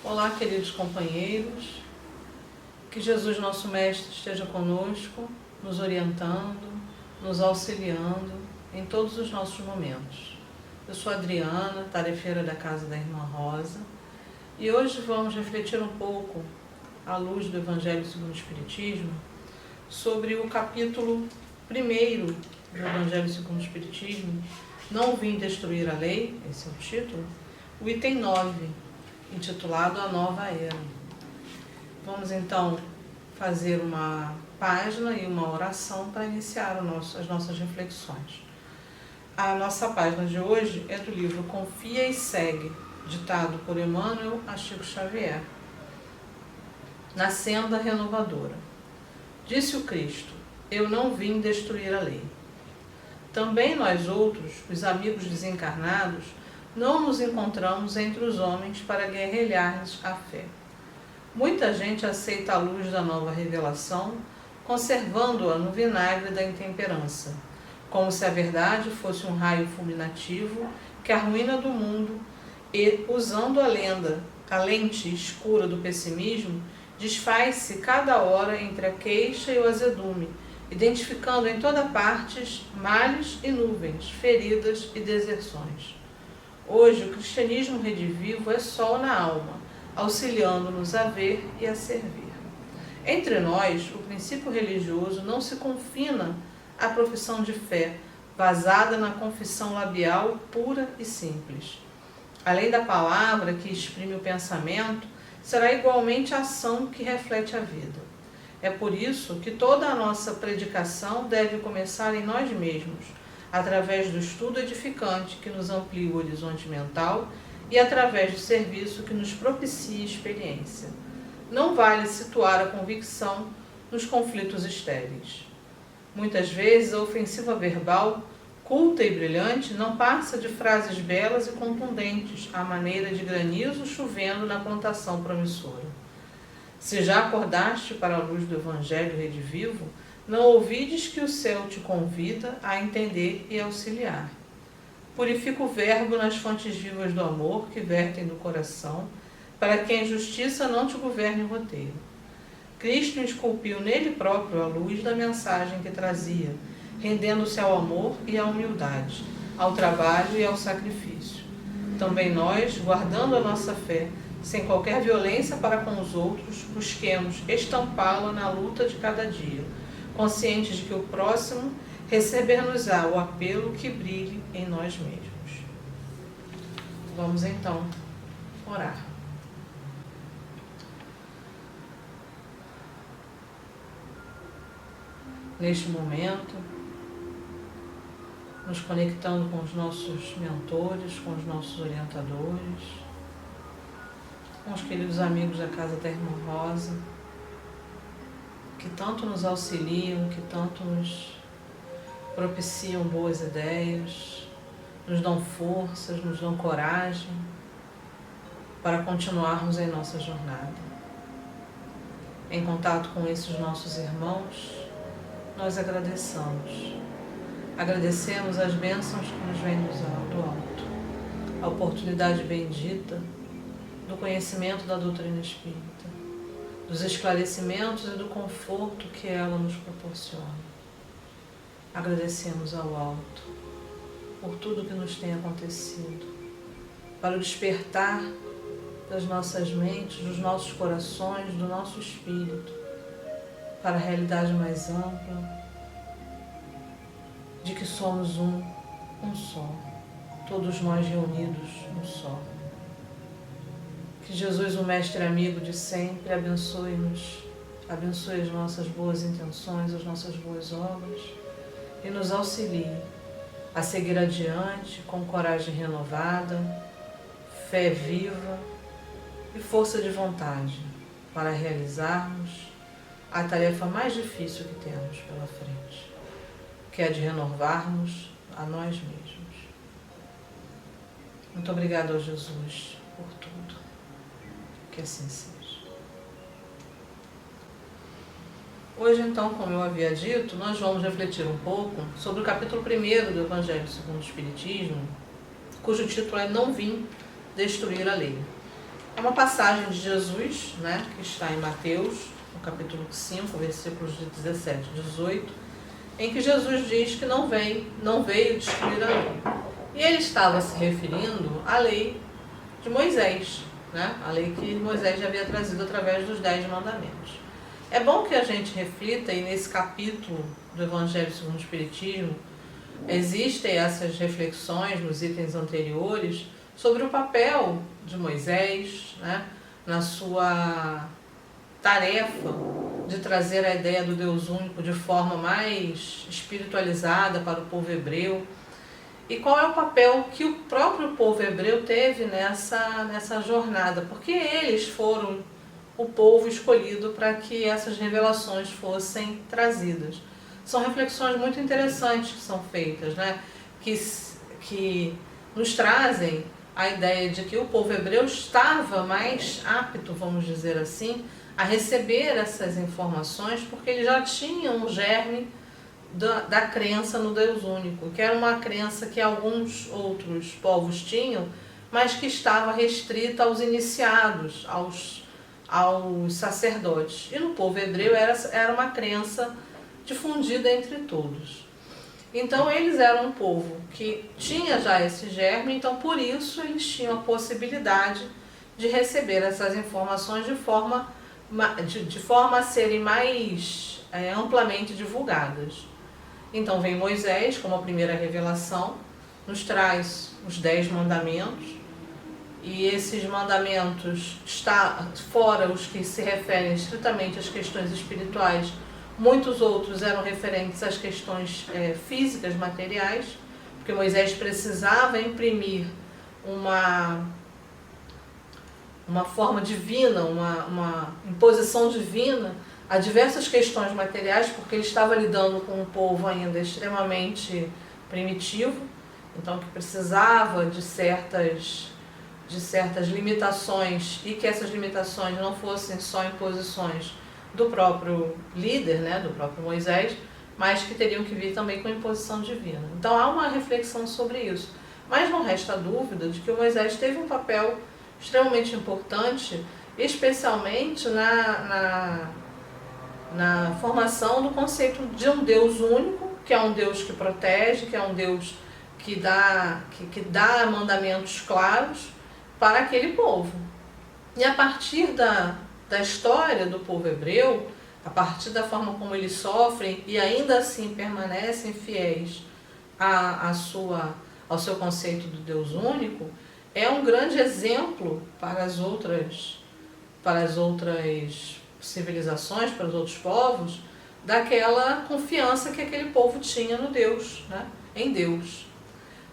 Olá, queridos companheiros, que Jesus, nosso Mestre, esteja conosco, nos orientando, nos auxiliando em todos os nossos momentos. Eu sou Adriana, tarefeira da Casa da Irmã Rosa, e hoje vamos refletir um pouco, à luz do Evangelho segundo o Espiritismo, sobre o capítulo 1º do Evangelho segundo o Espiritismo, Não Vim Destruir a Lei, esse é o título, o item 9, intitulado A Nova Era. Vamos então fazer uma página e uma oração para iniciar as nossas reflexões. A nossa página de hoje é do livro Confia e Segue, ditado por Emmanuel a Chico Xavier, na Senda Renovadora. Disse o Cristo: eu não vim destruir a lei. Também nós outros, os amigos desencarnados, não nos encontramos entre os homens para guerrilhar-lhes a fé. Muita gente aceita a luz da nova revelação, conservando-a no vinagre da intemperança, como se a verdade fosse um raio fulminativo que arruína do mundo e, usando a lente escura do pessimismo, desfaz-se cada hora entre a queixa e o azedume, identificando em toda parte males e nuvens, feridas e deserções. Hoje, o cristianismo redivivo é sol na alma, auxiliando-nos a ver e a servir. Entre nós, o princípio religioso não se confina à profissão de fé, basada na confissão labial pura e simples. Além da palavra que exprime o pensamento, será igualmente a ação que reflete a vida. É por isso que toda a nossa predicação deve começar em nós mesmos, através do estudo edificante que nos amplia o horizonte mental e através do serviço que nos propicia experiência. Não vale situar a convicção nos conflitos estéreis. Muitas vezes a ofensiva verbal, culta e brilhante, não passa de frases belas e contundentes, à maneira de granizo chovendo na plantação promissora. Se já acordaste para a luz do Evangelho redivivo, não ouvides que o céu te convida a entender e auxiliar. Purifica o verbo nas fontes vivas do amor que vertem do coração, para que a injustiça não te governe o roteiro. Cristo esculpiu nele próprio a luz da mensagem que trazia, rendendo-se ao amor e à humildade, ao trabalho e ao sacrifício. Também nós, guardando a nossa fé, sem qualquer violência para com os outros, busquemos estampá-la na luta de cada dia, conscientes de que o próximo receber-nos-á o apelo que brilhe em nós mesmos. Vamos então orar. Neste momento, nos conectando com os nossos mentores, com os nossos orientadores, com os queridos amigos da Casa da Irmã Rosa, que tanto nos auxiliam, que tanto nos propiciam boas ideias, nos dão forças, nos dão coragem para continuarmos em nossa jornada. Em contato com esses nossos irmãos, nós agradecemos. Agradecemos as bênçãos que nos vêm do alto, a oportunidade bendita do conhecimento da doutrina espírita, dos esclarecimentos e do conforto que ela nos proporciona. Agradecemos ao alto por tudo que nos tem acontecido, para o despertar das nossas mentes, dos nossos corações, do nosso espírito, para a realidade mais ampla, de que somos um só, todos nós reunidos um só. Que Jesus, o Mestre amigo de sempre, abençoe-nos, abençoe as nossas boas intenções, as nossas boas obras e nos auxilie a seguir adiante com coragem renovada, fé viva e força de vontade para realizarmos a tarefa mais difícil que temos pela frente, que é de renovarmos a nós mesmos. Muito obrigada ao Jesus por tudo. Que assim seja. Hoje, então, como eu havia dito, nós vamos refletir um pouco sobre o capítulo 1º do Evangelho segundo o Espiritismo, cujo título é Não Vim Destruir a Lei. É uma passagem de Jesus, né, que está em Mateus, no capítulo 5, versículos de 17 e 18, em que Jesus diz que não veio destruir a lei. E ele estava se referindo à lei de Moisés, né, a lei que Moisés já havia trazido através dos 10 mandamentos. É bom que a gente reflita, e nesse capítulo do Evangelho segundo o Espiritismo, existem essas reflexões nos itens anteriores sobre o papel de Moisés, né, na sua tarefa de trazer a ideia do Deus único de forma mais espiritualizada para o povo hebreu. E qual é o papel que o próprio povo hebreu teve nessa jornada? Porque eles foram o povo escolhido para que essas revelações fossem trazidas. São reflexões muito interessantes que são feitas, né? que nos trazem a ideia de que o povo hebreu estava mais apto, vamos dizer assim, a receber essas informações, porque ele já tinha um germe da crença no Deus único, que era uma crença que alguns outros povos tinham, mas que estava restrita aos iniciados, aos sacerdotes. E no povo hebreu era uma crença difundida entre todos. Então eles eram um povo que tinha já esse germe, então por isso eles tinham a possibilidade de receber essas informações de forma a serem mais amplamente divulgadas. Então vem Moisés como a primeira revelação, nos traz os 10 mandamentos, e esses mandamentos, fora os que se referem estritamente às questões espirituais, muitos outros eram referentes às questões físicas, materiais, porque Moisés precisava imprimir uma forma divina, uma imposição divina a diversas questões materiais, porque ele estava lidando com um povo ainda extremamente primitivo, então que precisava de certas limitações, e que essas limitações não fossem só imposições do próprio líder, né, do próprio Moisés, mas que teriam que vir também com imposição divina. Então há uma reflexão sobre isso. Mas não resta dúvida de que o Moisés teve um papel extremamente importante, especialmente na formação do conceito de um Deus único, que é um Deus que protege, que é um Deus que dá mandamentos claros para aquele povo. E a partir da história do povo hebreu, a partir da forma como eles sofrem e ainda assim permanecem fiéis ao seu conceito do Deus único, é um grande exemplo para as outras civilizações, para os outros povos, daquela confiança que aquele povo tinha no Deus, né? Em Deus.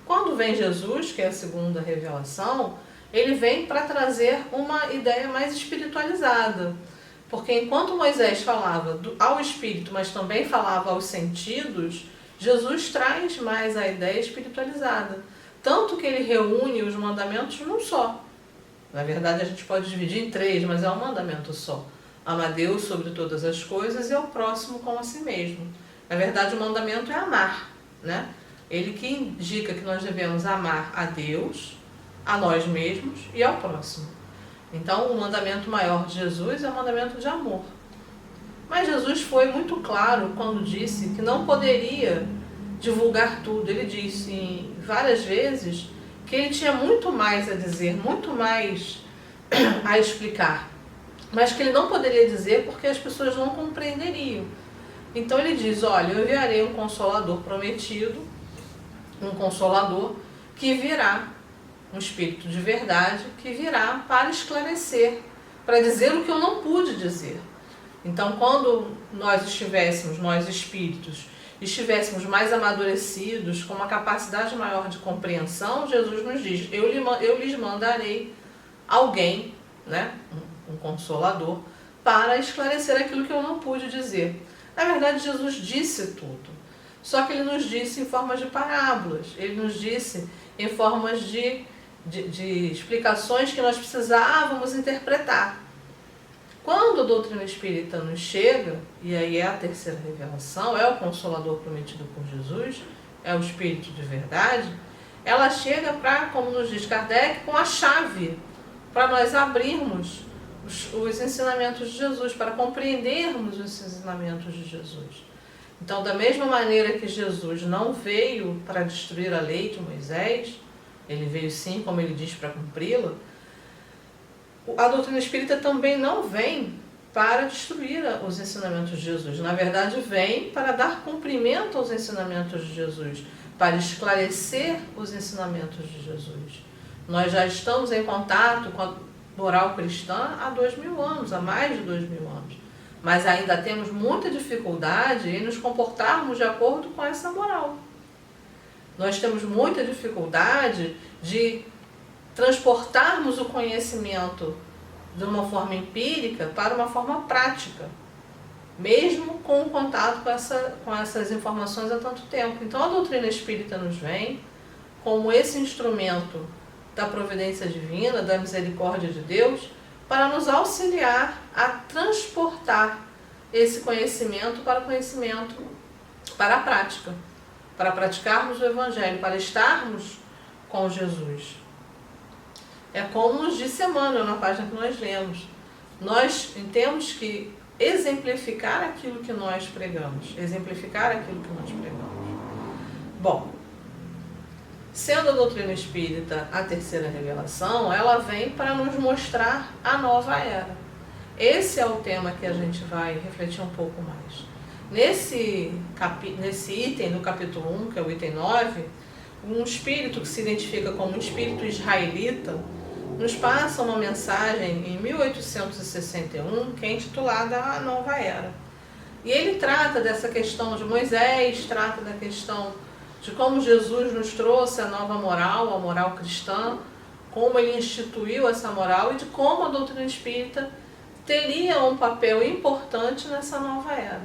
Quando vem Jesus, que é a segunda revelação, ele vem para trazer uma ideia mais espiritualizada. Porque enquanto Moisés falava ao espírito, mas também falava aos sentidos, Jesus traz mais a ideia espiritualizada. Tanto que ele reúne os mandamentos num só. Na verdade, a gente pode dividir em 3, mas é um mandamento só. Ama a Deus sobre todas as coisas e ao próximo como a si mesmo. Na verdade, o mandamento é amar, né? Ele que indica que nós devemos amar a Deus, a nós mesmos e ao próximo. Então, o mandamento maior de Jesus é o mandamento de amor. Mas Jesus foi muito claro quando disse que não poderia divulgar tudo. Ele disse várias vezes que ele tinha muito mais a dizer, muito mais a explicar, mas que ele não poderia dizer porque as pessoas não compreenderiam. Então ele diz, olha, eu enviarei um Consolador prometido, um Consolador que virá, um Espírito de verdade, que virá para esclarecer, para dizer o que eu não pude dizer. Então quando nós espíritos, estivéssemos mais amadurecidos, com uma capacidade maior de compreensão, Jesus nos diz, eu lhes mandarei alguém, né, um Consolador, para esclarecer aquilo que eu não pude dizer. Na verdade, Jesus disse tudo, só que ele nos disse em formas de parábolas, ele nos disse em formas de explicações que nós precisávamos interpretar. Quando a doutrina espírita nos chega, e aí é a terceira revelação, é o Consolador prometido por Jesus, é o Espírito de verdade, ela chega para, como nos diz Kardec, com a chave para nós abrirmos os ensinamentos de Jesus, para compreendermos os ensinamentos de Jesus. Então, da mesma maneira que Jesus não veio para destruir a lei de Moisés, ele veio sim, como ele diz, para cumpri-la, a doutrina espírita também não vem para destruir os ensinamentos de Jesus. Na verdade, vem para dar cumprimento aos ensinamentos de Jesus, para esclarecer os ensinamentos de Jesus. Nós já estamos em contato com a moral cristã há 2000 anos, há mais de 2000 anos. Mas ainda temos muita dificuldade em nos comportarmos de acordo com essa moral. Nós temos muita dificuldade de transportarmos o conhecimento de uma forma empírica para uma forma prática, mesmo com o contato com essas informações há tanto tempo. Então a doutrina espírita nos vem como esse instrumento da providência divina, da misericórdia de Deus, para nos auxiliar a transportar esse conhecimento para a prática, para praticarmos o Evangelho, para estarmos com Jesus. É como nos disse Emmanuel na página que nós lemos. Nós temos que exemplificar aquilo que nós pregamos. Bom, sendo a doutrina espírita a terceira revelação, ela vem para nos mostrar a nova era. Esse é o tema que a gente vai refletir um pouco mais. Nesse item do capítulo 1, que é o item 9, um espírito que se identifica como um espírito israelita nos passa uma mensagem em 1861 que é intitulada A Nova Era. E ele trata dessa questão de Moisés, trata da questão de como Jesus nos trouxe a nova moral, a moral cristã, como ele instituiu essa moral e de como a doutrina espírita teria um papel importante nessa nova era.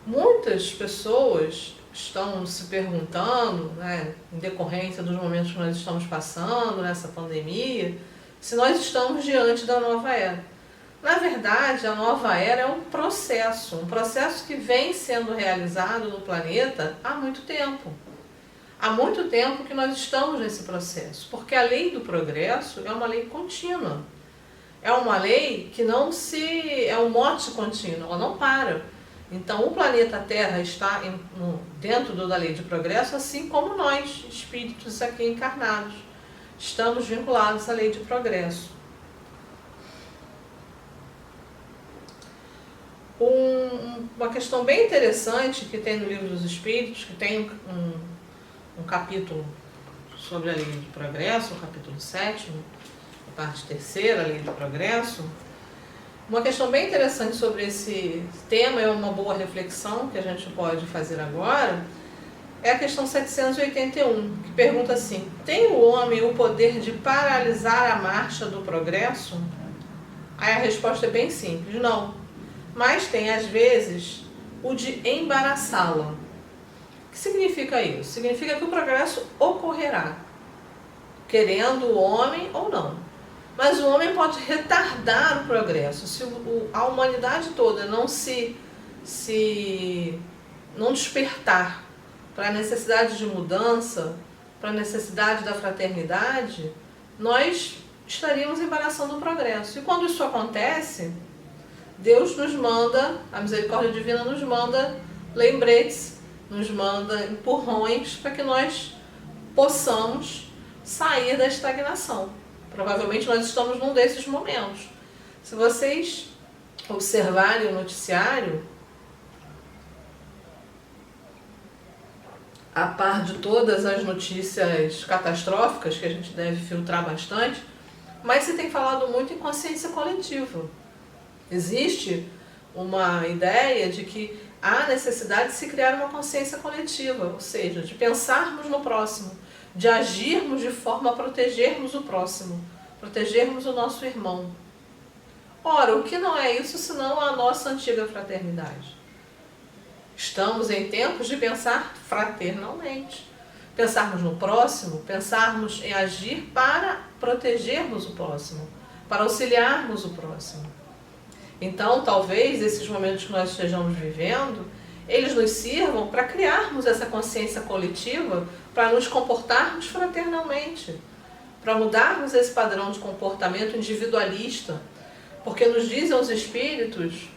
Muitas pessoas estão se perguntando, em decorrência dos momentos que nós estamos passando nessa pandemia, se nós estamos diante da nova era. Na verdade, a nova era é um processo que vem sendo realizado no planeta há muito tempo. Há muito tempo que nós estamos nesse processo, porque a lei do progresso é uma lei contínua. É uma lei que é um mote contínuo, ela não para. Então, o planeta Terra está dentro da lei de progresso, assim como nós, espíritos aqui encarnados, estamos vinculados à lei de progresso. Uma questão bem interessante que tem no Livro dos Espíritos, que tem um capítulo sobre a lei de progresso, o capítulo 7º, a parte terceira, a lei de progresso. Uma questão bem interessante sobre esse tema, é uma boa reflexão que a gente pode fazer agora, é a questão 781, que pergunta assim: tem o homem o poder de paralisar a marcha do progresso? Aí a resposta é bem simples, não. Mas tem, às vezes, o de embaraçá-la. O que significa isso? Significa que o progresso ocorrerá, querendo o homem ou não. Mas o homem pode retardar o progresso. Se a humanidade toda não não despertar para a necessidade de mudança, para a necessidade da fraternidade, nós estaríamos embaraçando o progresso. E quando isso acontece, Deus nos manda, a misericórdia divina nos manda lembretes, nos manda empurrões para que nós possamos sair da estagnação. Provavelmente nós estamos num desses momentos. Se vocês observarem o noticiário, a par de todas as notícias catastróficas, que a gente deve filtrar bastante, mas se tem falado muito em consciência coletiva. Existe uma ideia de que há necessidade de se criar uma consciência coletiva, ou seja, de pensarmos no próximo, de agirmos de forma a protegermos o próximo, protegermos o nosso irmão. Ora, o que não é isso senão a nossa antiga fraternidade? Estamos em tempos de pensar fraternalmente, pensarmos no próximo, pensarmos em agir para protegermos o próximo, para auxiliarmos o próximo. Então, talvez esses momentos que nós estejamos vivendo, eles nos sirvam para criarmos essa consciência coletiva, para nos comportarmos fraternalmente, para mudarmos esse padrão de comportamento individualista, porque nos dizem os espíritos,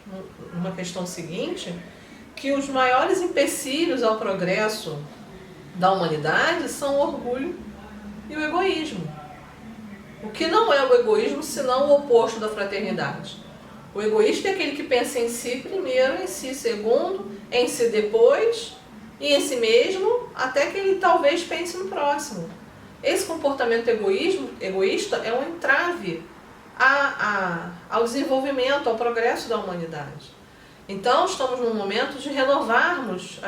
numa questão seguinte, que os maiores empecilhos ao progresso da humanidade são o orgulho e o egoísmo. O que não é o egoísmo, senão o oposto da fraternidade? O egoísta é aquele que pensa em si primeiro, em si segundo, em si depois, e em si mesmo, até que ele talvez pense no próximo. Esse comportamento egoísta é um entrave ao desenvolvimento, ao progresso da humanidade. Então, estamos num momento de renovarmos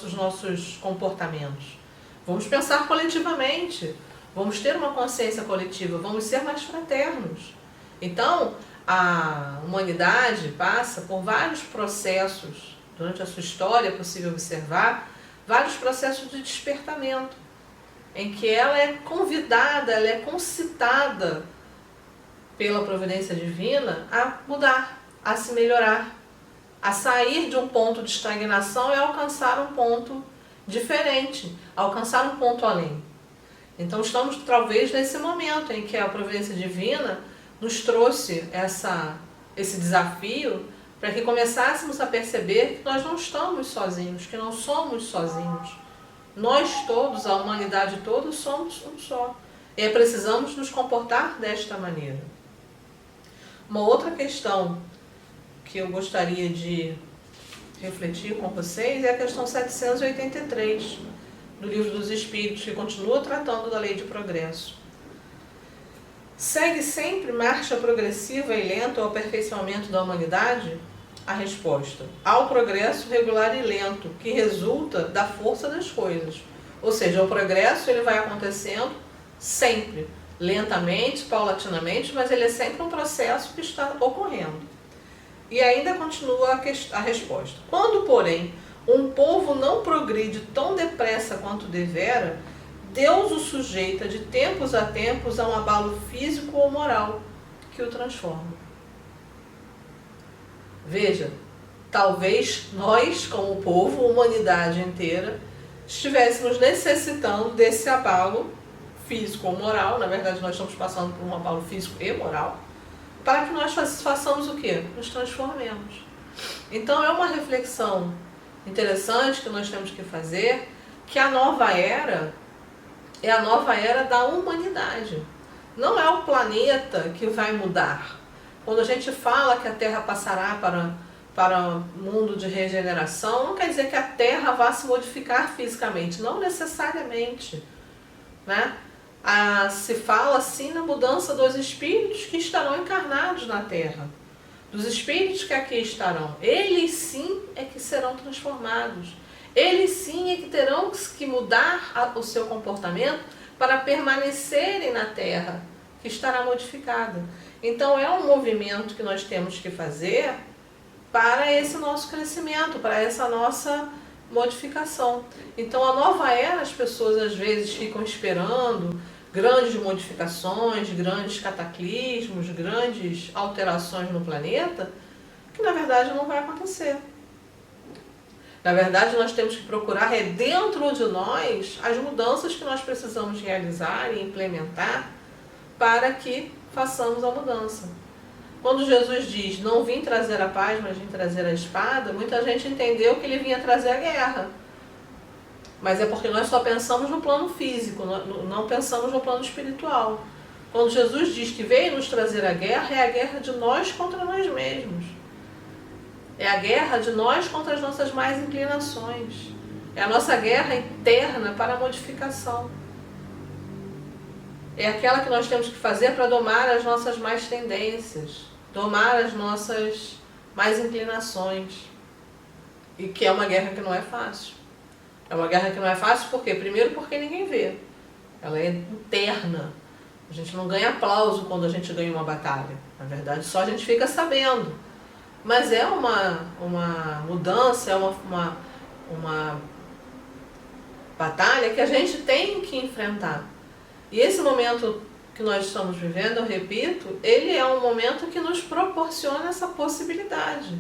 os nossos comportamentos. Vamos pensar coletivamente, vamos ter uma consciência coletiva, vamos ser mais fraternos. Então, a humanidade passa por vários processos, durante a sua história é possível observar, vários processos de despertamento, em que ela é convidada, ela é concitada pela providência divina a mudar, a se melhorar, a sair de um ponto de estagnação e alcançar um ponto diferente, alcançar um ponto além. Então estamos talvez nesse momento em que a providência divina nos trouxe esse desafio para que começássemos a perceber que nós não estamos sozinhos, que não somos sozinhos. Nós todos, a humanidade toda, somos um só. E precisamos nos comportar desta maneira. Uma outra questão que eu gostaria de refletir com vocês é a questão 783, do Livro dos Espíritos, que continua tratando da lei de progresso. Segue sempre marcha progressiva e lenta ao aperfeiçoamento da humanidade? A resposta: ao progresso regular e lento, que resulta da força das coisas. Ou seja, o progresso ele vai acontecendo sempre, lentamente, paulatinamente, mas ele é sempre um processo que está ocorrendo. E ainda continua a resposta. Quando, porém, um povo não progride tão depressa quanto devera, Deus o sujeita de tempos a tempos a um abalo físico ou moral que o transforma. Veja, talvez nós, como povo, humanidade inteira, estivéssemos necessitando desse abalo físico ou moral. Na verdade, nós estamos passando por um abalo físico e moral, para que nós façamos o quê? Nos transformemos. Então é uma reflexão interessante que nós temos que fazer, que a nova era é a nova era da humanidade. Não é o planeta que vai mudar. Quando a gente fala que a Terra passará para um mundo de regeneração, não quer dizer que a Terra vá se modificar fisicamente, não necessariamente, né? Se fala assim na mudança dos espíritos que estarão encarnados na Terra, dos espíritos que aqui estarão. Eles sim é que serão transformados. Eles sim é que terão que mudar o seu comportamento para permanecerem na Terra, que estará modificada. Então é um movimento que nós temos que fazer para esse nosso crescimento, para essa nossa modificação. Então a nova era, as pessoas às vezes ficam esperando grandes modificações, grandes cataclismos, grandes alterações no planeta, que na verdade não vai acontecer. Na verdade, nós temos que procurar dentro de nós as mudanças que nós precisamos realizar e implementar para que façamos a mudança. Quando Jesus diz, não vim trazer a paz, mas vim trazer a espada, muita gente entendeu que ele vinha trazer a guerra. Mas é porque nós só pensamos no plano físico, não pensamos no plano espiritual. Quando Jesus diz que veio nos trazer a guerra, é a guerra de nós contra nós mesmos. É a guerra de nós contra as nossas más inclinações. É a nossa guerra interna para a modificação. É aquela que nós temos que fazer para domar as nossas más tendências, domar as nossas más inclinações. E que é uma guerra que não é fácil. É uma guerra que não é fácil por quê? Primeiro porque ninguém vê. Ela é interna. A gente não ganha aplauso quando a gente ganha uma batalha. Na verdade, só a gente fica sabendo. Mas é uma mudança, é uma batalha que a gente tem que enfrentar. E esse momento que nós estamos vivendo, eu repito, ele é um momento que nos proporciona essa possibilidade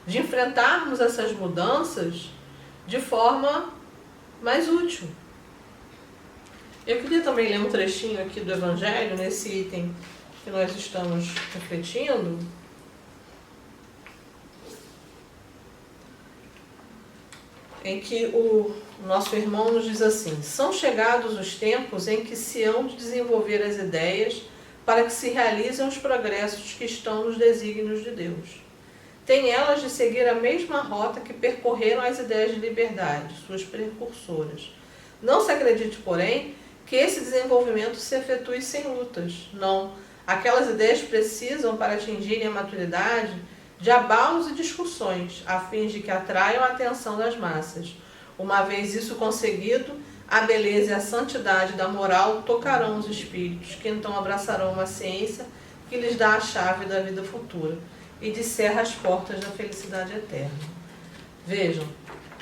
de enfrentarmos essas mudanças de forma mais útil. Eu queria também ler um trechinho aqui do Evangelho, nesse item que nós estamos refletindo. Em que o nosso irmão nos diz assim: são chegados os tempos em que se hão de desenvolver as ideias para que se realizem os progressos que estão nos desígnios de Deus. Tem elas de seguir a mesma rota que percorreram as ideias de liberdade, suas precursoras. Não se acredite, porém, que esse desenvolvimento se efetue sem lutas. Não. Aquelas ideias precisam, para atingirem a maturidade, de abalos e discussões, a fim de que atraiam a atenção das massas. Uma vez isso conseguido, a beleza e a santidade da moral tocarão os espíritos, que então abraçarão uma ciência que lhes dá a chave da vida futura e descerra as portas da felicidade eterna. Vejam,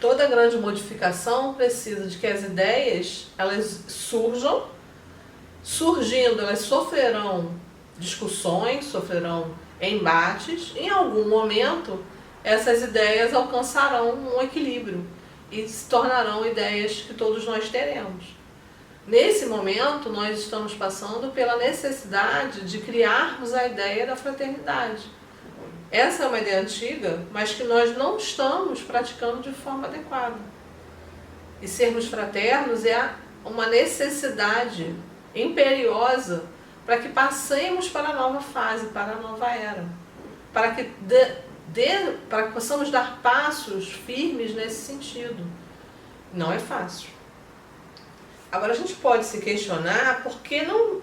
toda grande modificação precisa de que as ideias, elas surgindo, elas sofrerão discussões, sofrerão embates. Em algum momento, essas ideias alcançarão um equilíbrio e se tornarão ideias que todos nós teremos. Nesse momento, nós estamos passando pela necessidade de criarmos a ideia da fraternidade. Essa é uma ideia antiga, mas que nós não estamos praticando de forma adequada. E sermos fraternos é uma necessidade imperiosa para que passemos para a nova fase, para a nova era. Para que possamos dar passos firmes nesse sentido. Não é fácil. Agora a gente pode se questionar por que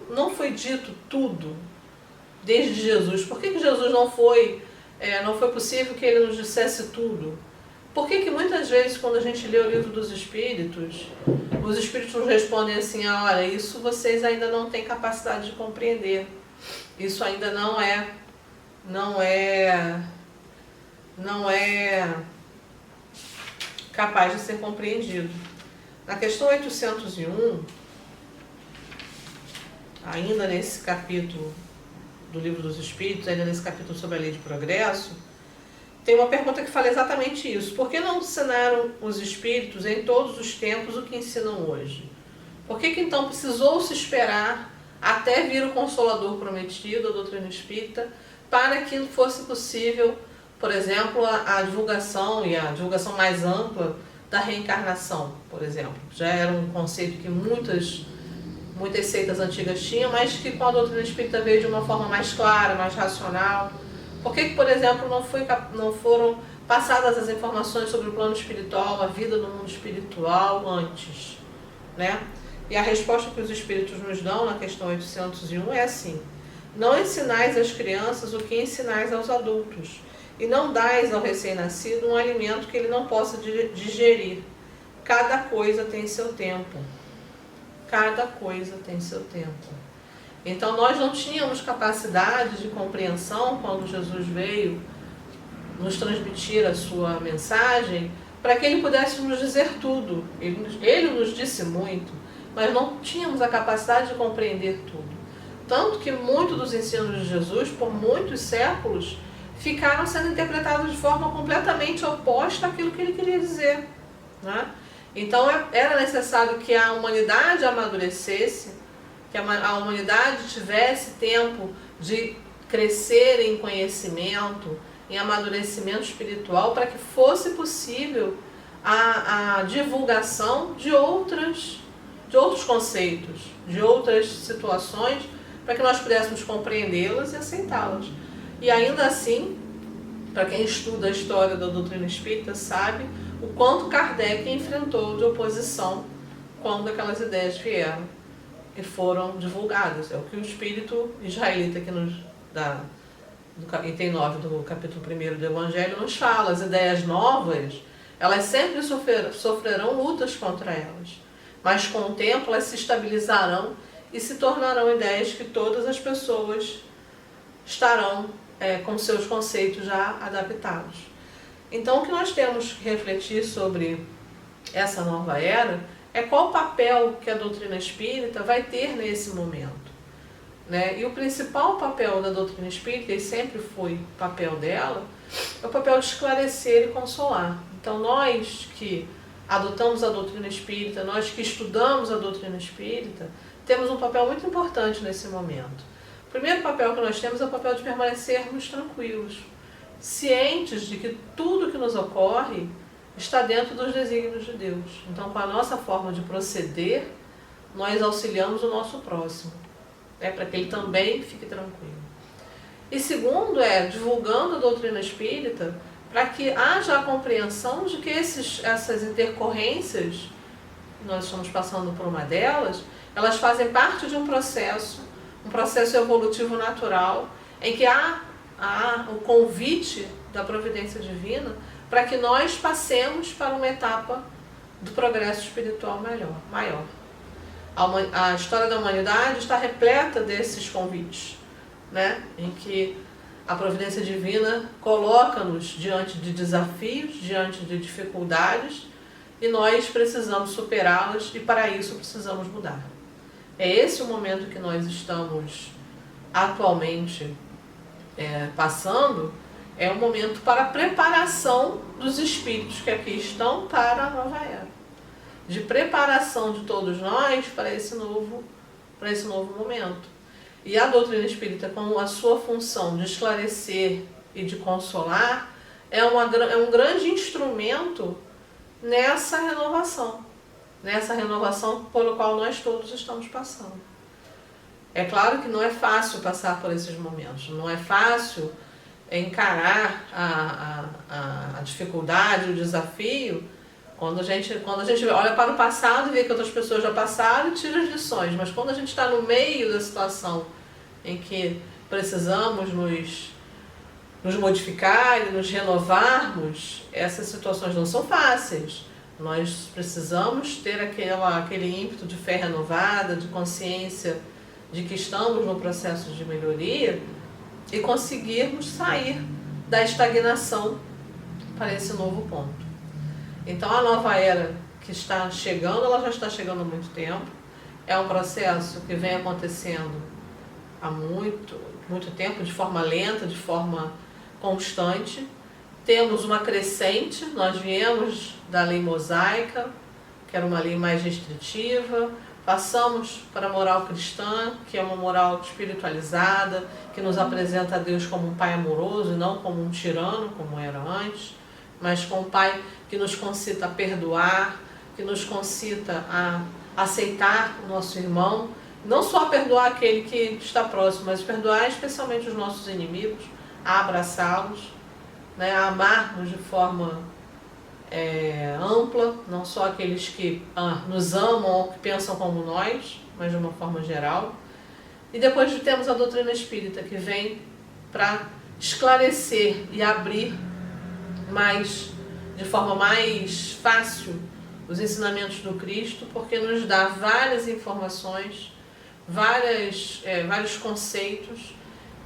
não foi dito tudo desde Jesus. Por que Jesus não foi possível que ele nos dissesse tudo? Por que muitas vezes, quando a gente lê o livro dos Espíritos, os Espíritos nos respondem assim: olha, isso vocês ainda não têm capacidade de compreender. Isso ainda não é capaz de ser compreendido. Na questão 801, ainda nesse capítulo do livro dos Espíritos, ainda nesse capítulo sobre a lei de progresso, tem uma pergunta que fala exatamente isso. Por que não ensinaram os Espíritos em todos os tempos o que ensinam hoje? Por que então precisou se esperar até vir o Consolador prometido, a doutrina espírita, para que fosse possível, por exemplo, a divulgação e a divulgação mais ampla da reencarnação, por exemplo? Já era um conceito que muitas seitas antigas tinham, mas que com a doutrina espírita veio de uma forma mais clara, mais racional. Por que, por exemplo, não foram passadas as informações sobre o plano espiritual, a vida no mundo espiritual antes, né? E a resposta que os Espíritos nos dão na questão 801 é assim: não ensinais às crianças o que ensinais aos adultos, e não dais ao recém-nascido um alimento que ele não possa digerir. Cada coisa tem seu tempo. Cada coisa tem seu tempo. Então nós não tínhamos capacidade de compreensão quando Jesus veio nos transmitir a sua mensagem, para que ele pudesse nos dizer tudo. Ele nos disse muito, mas não tínhamos a capacidade de compreender tudo. Tanto que muitos dos ensinos de Jesus, por muitos séculos, ficaram sendo interpretados de forma completamente oposta àquilo que ele queria dizer, né? Então era necessário que a humanidade amadurecesse, que a humanidade tivesse tempo de crescer em conhecimento, em amadurecimento espiritual, para que fosse possível a divulgação de outros conceitos, de outras situações, para que nós pudéssemos compreendê-las e aceitá-las. E ainda assim, para quem estuda a história da doutrina espírita, sabe o quanto Kardec enfrentou de oposição quando aquelas ideias vieram e foram divulgadas. É o que o espírito israelita que nos dá, no item 9 do capítulo 1 do Evangelho, nos fala. As ideias novas, elas sempre sofrerão lutas contra elas, mas com o tempo elas se estabilizarão e se tornarão ideias que todas as pessoas estarão com seus conceitos já adaptados. Então, o que nós temos que refletir sobre essa nova era é qual o papel que a doutrina espírita vai ter nesse momento, né? E o principal papel da doutrina espírita, e sempre foi o papel dela, é o papel de esclarecer e consolar. Então, nós que adotamos a doutrina espírita, nós que estudamos a doutrina espírita, temos um papel muito importante nesse momento. O primeiro papel que nós temos é o papel de permanecermos tranquilos, cientes de que tudo que nos ocorre está dentro dos desígnios de Deus. Então, com a nossa forma de proceder, nós auxiliamos o nosso próximo, para que ele também fique tranquilo. E segundo divulgando a doutrina espírita, para que haja a compreensão de que essas intercorrências, nós estamos passando por uma delas, elas fazem parte de um processo evolutivo natural, em que há o convite da providência divina para que nós passemos para uma etapa do progresso espiritual maior. A história da humanidade está repleta desses convites, em que a providência divina coloca-nos diante de desafios, diante de dificuldades, e nós precisamos superá-las, e para isso precisamos mudar. É esse o momento que nós estamos atualmente passando, é um momento para a preparação dos espíritos que aqui estão para a nova era. De preparação de todos nós para esse novo momento. E a doutrina espírita, com a sua função de esclarecer e de consolar, é um grande instrumento nessa renovação pelo qual nós todos estamos passando. É claro que não é fácil passar por esses momentos, não é fácil encarar a dificuldade, o desafio, quando a gente olha para o passado e vê que outras pessoas já passaram e tira as lições, mas quando a gente está no meio da situação em que precisamos nos modificar e nos renovarmos, essas situações não são fáceis. Nós precisamos ter aquele ímpeto de fé renovada, de consciência de que estamos no processo de melhoria e conseguirmos sair da estagnação para esse novo ponto. Então a nova era que está chegando, ela já está chegando há muito tempo, é um processo que vem acontecendo há muito tempo, de forma lenta, de forma constante. Temos uma crescente, nós viemos da lei mosaica, que era uma lei mais restritiva, passamos para a moral cristã, que é uma moral espiritualizada, que nos apresenta a Deus como um Pai amoroso e não como um tirano, como era antes, mas como um Pai que nos concita a perdoar, que nos concita a aceitar o nosso irmão, não só perdoar aquele que está próximo, mas perdoar especialmente os nossos inimigos, a abraçá-los, a amarmos de forma ampla, não só aqueles que nos amam ou que pensam como nós, mas de uma forma geral. E depois temos a doutrina espírita, que vem para esclarecer e abrir de forma mais fácil os ensinamentos do Cristo, porque nos dá várias informações, vários conceitos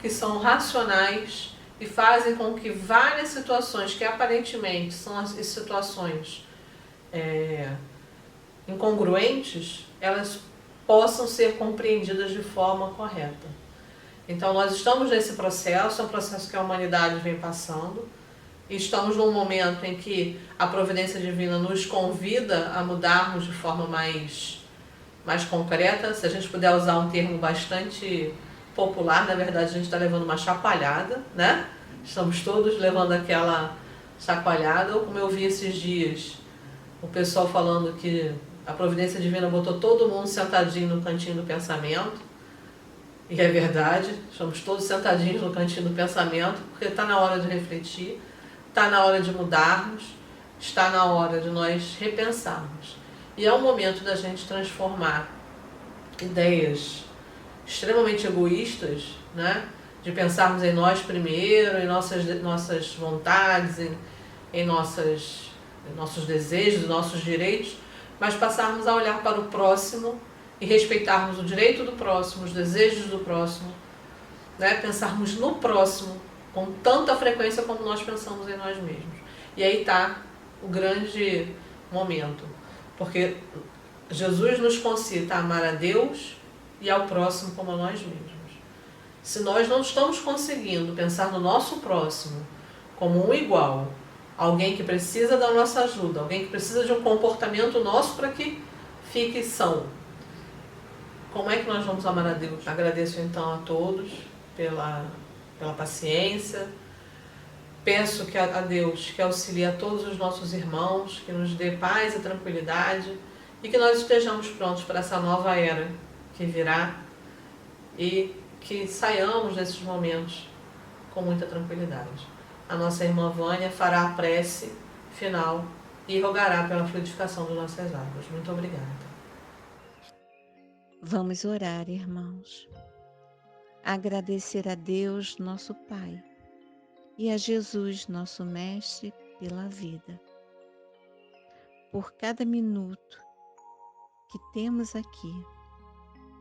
que são racionais e fazem com que várias situações que aparentemente são as situações incongruentes, elas possam ser compreendidas de forma correta. Então nós estamos nesse processo, é um processo que a humanidade vem passando, e estamos num momento em que a providência divina nos convida a mudarmos de forma mais concreta. Se a gente puder usar um termo bastante popular, na verdade a gente está levando uma chacoalhada, Estamos todos levando aquela chacoalhada, ou como eu vi esses dias, o pessoal falando que a providência divina botou todo mundo sentadinho no cantinho do pensamento, e é verdade, estamos todos sentadinhos no cantinho do pensamento, porque está na hora de refletir, está na hora de mudarmos, está na hora de nós repensarmos. E é o momento da gente transformar ideias extremamente egoístas, de pensarmos em nós primeiro, em nossas vontades, em nossos desejos, nossos direitos, mas passarmos a olhar para o próximo e respeitarmos o direito do próximo, os desejos do próximo, pensarmos no próximo com tanta frequência como nós pensamos em nós mesmos. E aí está o grande momento, porque Jesus nos concita a amar a Deus e ao próximo como a nós mesmos. Se nós não estamos conseguindo pensar no nosso próximo como um igual, alguém que precisa da nossa ajuda, alguém que precisa de um comportamento nosso para que fique são. Como é que nós vamos amar a Deus? Agradeço então a todos pela paciência. Peço que a Deus que auxilie a todos os nossos irmãos, que nos dê paz e tranquilidade e que nós estejamos prontos para essa nova era que virá e que saiamos desses momentos com muita tranquilidade. A nossa irmã Vânia fará a prece final e rogará pela fluidificação das nossas águas. Muito obrigada. Vamos orar, irmãos. Agradecer a Deus, nosso Pai, e a Jesus, nosso Mestre, pela vida. Por cada minuto que temos aqui,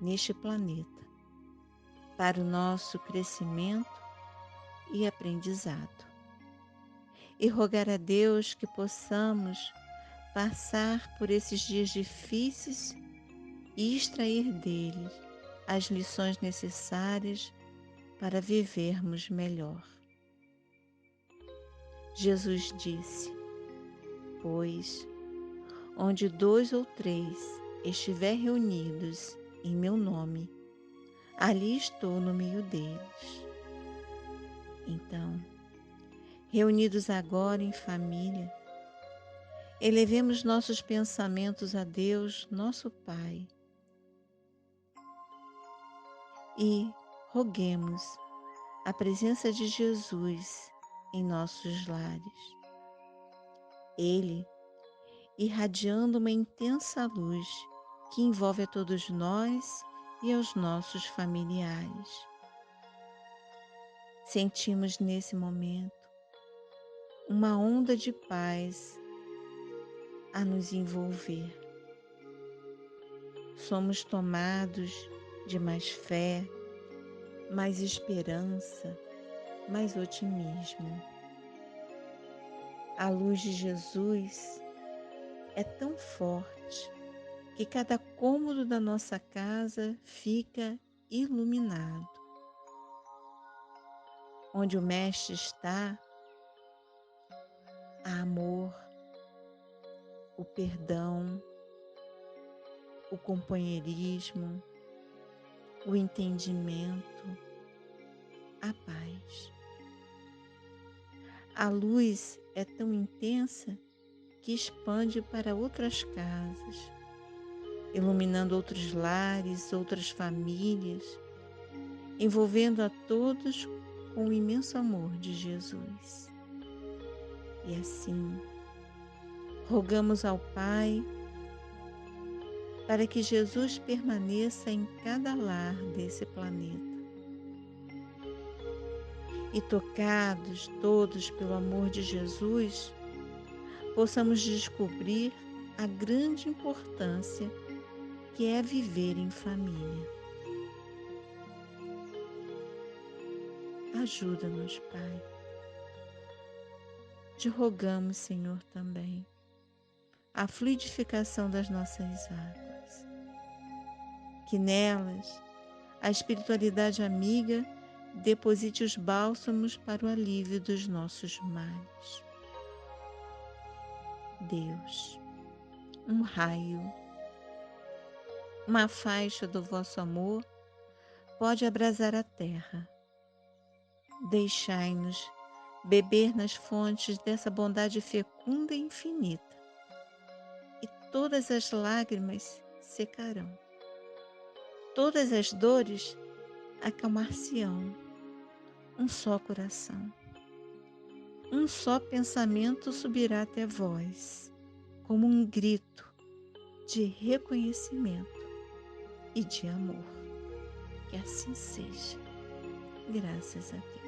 neste planeta, para o nosso crescimento e aprendizado. E rogar a Deus que possamos passar por esses dias difíceis e extrair deles as lições necessárias para vivermos melhor. Jesus disse: pois, onde 2 ou 3 estiver reunidos em meu nome, ali estou no meio deles. Então, reunidos agora em família, elevemos nossos pensamentos a Deus, nosso Pai, e roguemos a presença de Jesus em nossos lares. Ele, irradiando uma intensa luz que envolve a todos nós e aos nossos familiares. Sentimos nesse momento uma onda de paz a nos envolver. Somos tomados de mais fé, mais esperança, mais otimismo. A luz de Jesus é tão forte que cada cômodo da nossa casa fica iluminado. Onde o Mestre está, há amor, o perdão, o companheirismo, o entendimento, a paz. A luz é tão intensa que expande para outras casas, iluminando outros lares, outras famílias, envolvendo a todos com o imenso amor de Jesus. E assim, rogamos ao Pai para que Jesus permaneça em cada lar desse planeta. E tocados todos pelo amor de Jesus, possamos descobrir a grande importância que é viver em família. Ajuda-nos, Pai. Te rogamos, Senhor, também, a fluidificação das nossas águas, que nelas a espiritualidade amiga deposite os bálsamos para o alívio dos nossos males. Deus, um raio, uma faixa do vosso amor pode abrasar a terra. Deixai-nos beber nas fontes dessa bondade fecunda e infinita, e todas as lágrimas secarão. Todas as dores acalmar-se-ão. Um só coração, um só pensamento subirá até vós, como um grito de reconhecimento e de amor. Que assim seja. Graças a Deus.